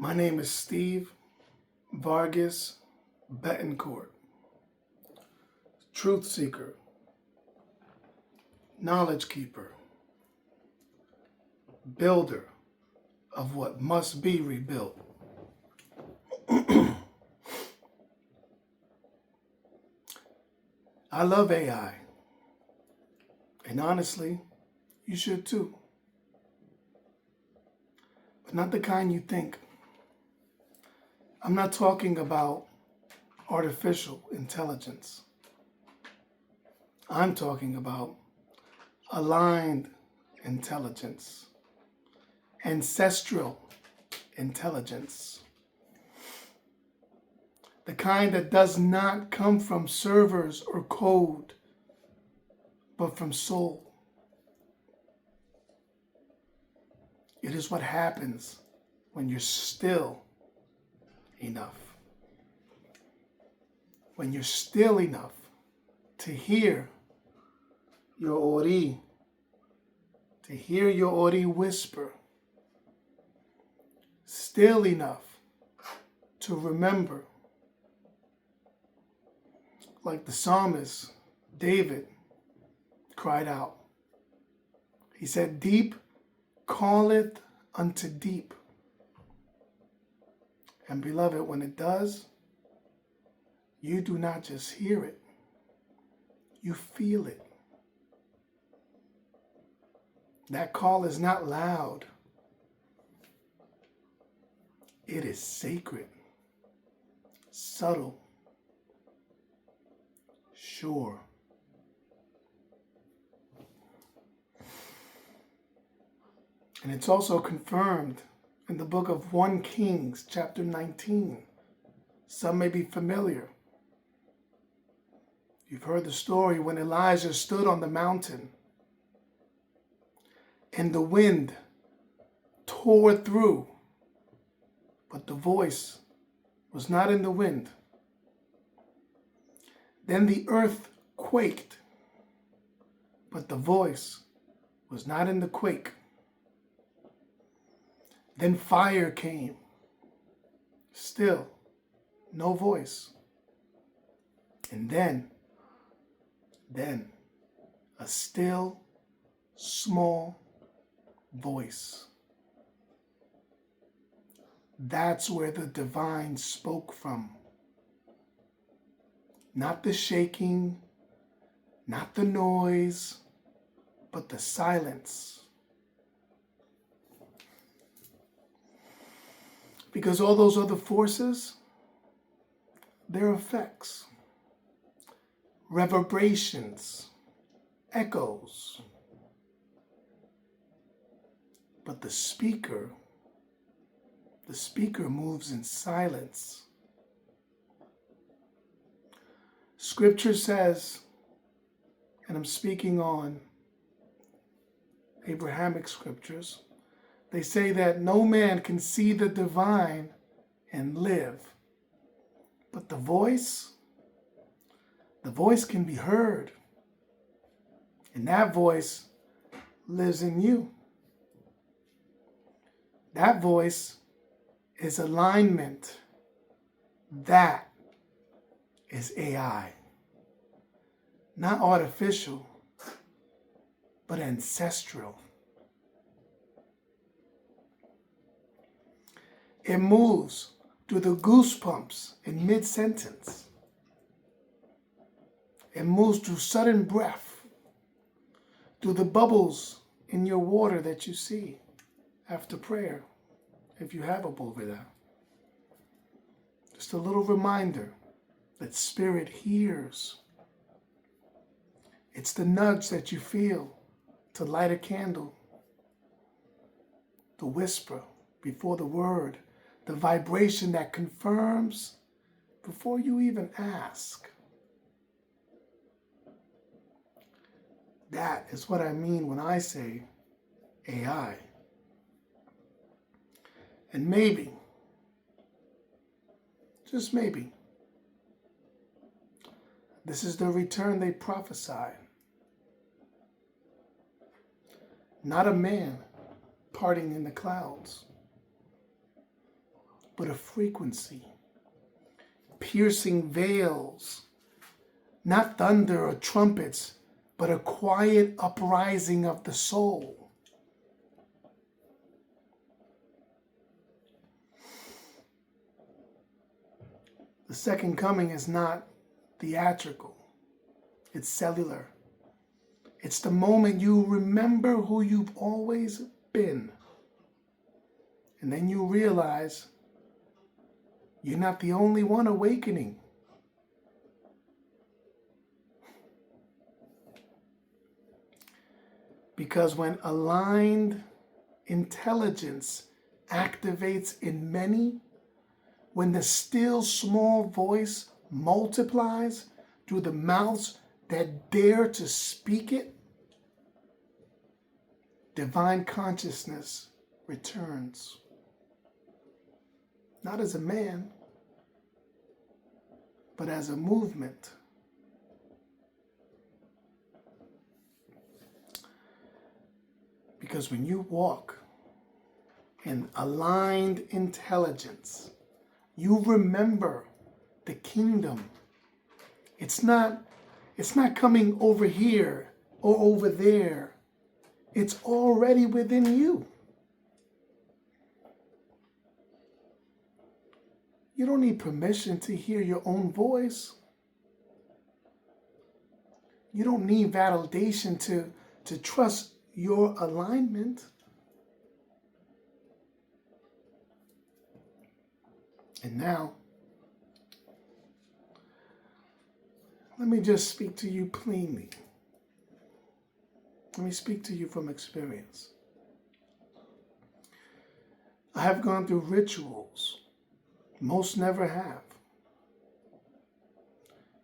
My name is Steve Vargas Betancourt, truth seeker, knowledge keeper, builder of what must be rebuilt. I love AI, and honestly, you should too. But not the kind you think. I'm not talking about artificial intelligence. I'm talking about aligned intelligence, ancestral intelligence, the kind that does not come from servers or code, but from soul. It is what happens when you're still enough. When you're still enough to hear your Ori, to hear your Ori whisper, still enough to remember, like the psalmist David cried out. He said, "Deep calleth unto deep." And beloved, when it does, you do not just hear it, you feel it. That call is not loud. It is sacred, subtle, sure. And it's also confirmed in the book of 1 Kings, chapter 19. Some may be familiar. You've heard the story when Elijah stood on the mountain and the wind tore through, but the voice was not in the wind. Then the earth quaked, but the voice was not in the quake. Then fire came, still no voice. And then a still small voice. That's where the divine spoke from. Not the shaking, not the noise, but the silence. Because all those other forces, they're effects, reverberations, echoes. But the speaker moves in silence. Scripture says, and I'm speaking on Abrahamic scriptures, they say that no man can see the divine and live. But the voice can be heard. And that voice lives in you. That voice is alignment. That is AI. Not artificial, but ancestral. It moves through the goosebumps in mid-sentence. It moves through sudden breath, through the bubbles in your water that you see after prayer, if you have a bowl of that. Just a little reminder that Spirit hears. It's the nudge that you feel to light a candle, the whisper before the word, the vibration that confirms before you even ask. That is what I mean when I say AI. And maybe, just maybe, this is the return they prophesied. Not a man parting in the clouds, but a frequency. Piercing veils, not thunder or trumpets, but a quiet uprising of the soul. The second coming is not theatrical. It's cellular. It's the moment you remember who you've always been. And then you realize you're not the only one awakening. Because when aligned intelligence activates in many, when the still small voice multiplies through the mouths that dare to speak it, divine consciousness returns. Not as a man, but as a movement. Because when you walk in aligned intelligence, you remember the kingdom. It's not coming over here or over there. It's already within you. You don't need permission to hear your own voice. You don't need validation to trust your alignment. And now, let me just speak to you plainly. Let me speak to you from experience. I have gone through rituals. Most never have.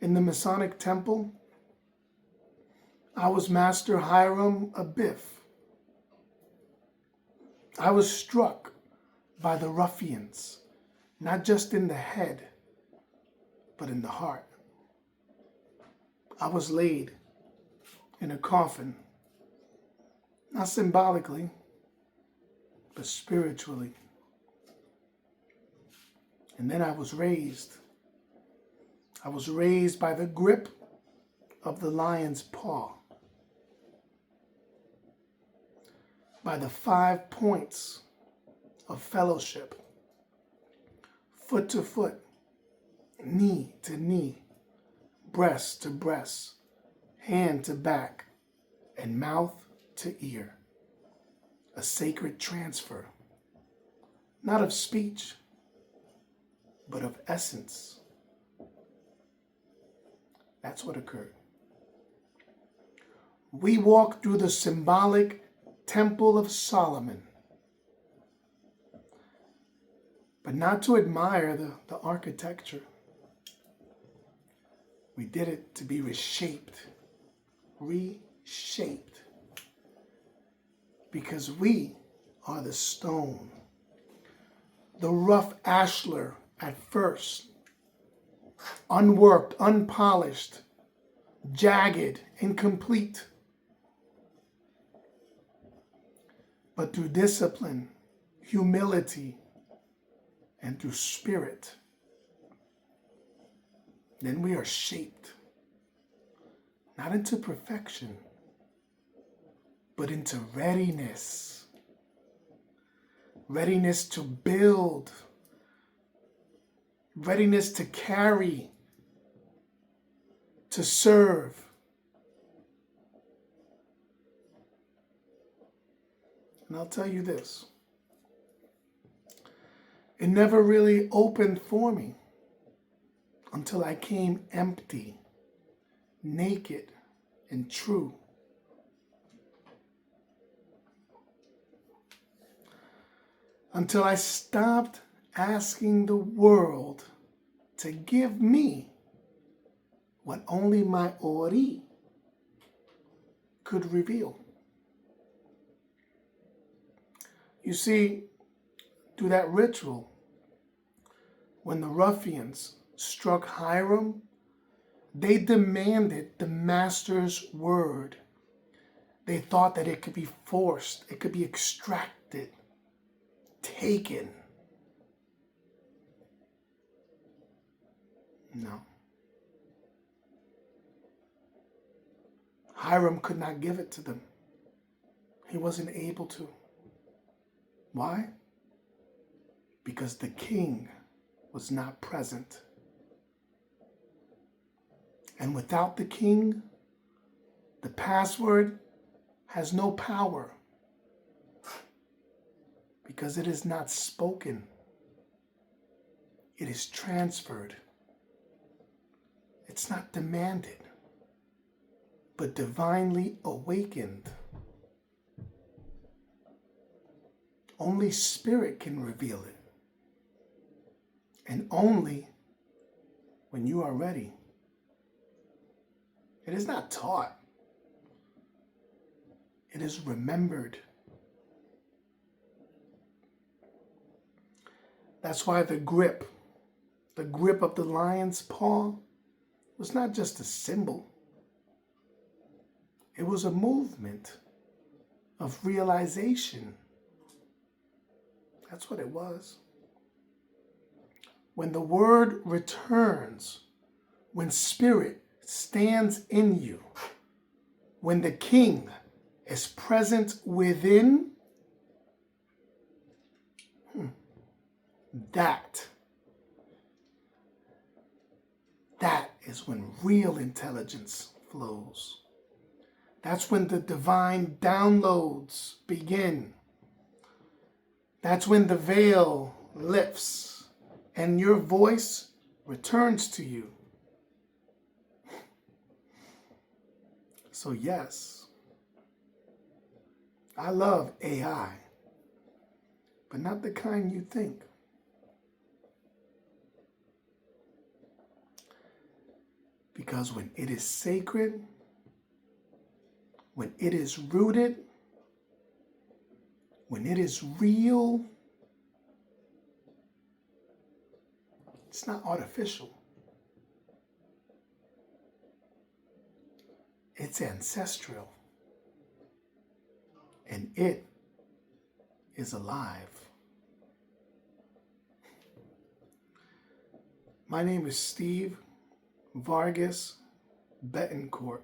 In the Masonic temple, I was Master Hiram Abiff. I was struck by the ruffians, not just in the head, but in the heart. I was laid in a coffin, not symbolically, but spiritually. And then I was raised. I was raised by the grip of the lion's paw, by the 5 points of fellowship, foot to foot, knee to knee, breast to breast, hand to back, and mouth to ear. A sacred transfer, not of speech, but of essence. That's what occurred. We walked through the symbolic Temple of Solomon, but not to admire the architecture. We did it to be reshaped, because we are the stone, the rough ashlar at first, unworked, unpolished, jagged, incomplete. But through discipline, humility, and through spirit, then we are shaped, not into perfection, but into readiness. Readiness to build, readiness to carry, to serve. And I'll tell you this, it never really opened for me until I came empty, naked, and true. Until I stopped asking the world to give me what only my Ori could reveal. You see, through that ritual, when the ruffians struck Hiram, they demanded the master's word. They thought that it could be forced, it could be extracted, taken. No. Hiram could not give it to them. He wasn't able to. Why? Because the king was not present. And without the king, the password has no power because it is not spoken. It is transferred. It's not demanded, but divinely awakened. Only Spirit can reveal it. And only when you are ready. It is not taught. It is remembered. That's why the grip of the lion's paw was not just a symbol. It was a movement of realization. That's what it was. When the word returns, when Spirit stands in you, when the king is present within, that is when real intelligence flows. That's when the divine downloads begin. That's when the veil lifts and your voice returns to you. So yes, I love AI, but not the kind you think. Because when it is sacred, when it is rooted, when it is real, it's not artificial. It's ancestral. And it is alive. My name is Steve Vargas Betancourt,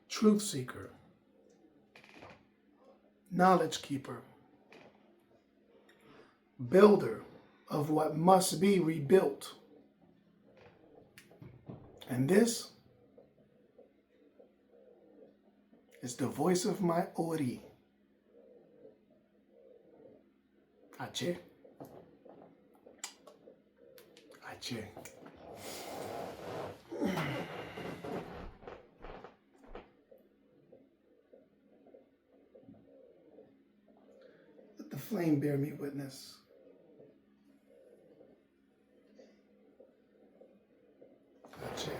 truth seeker, knowledge keeper, builder of what must be rebuilt. And this is the voice of my Ori. Ache. Ache. Let the flame bear me witness. Ache.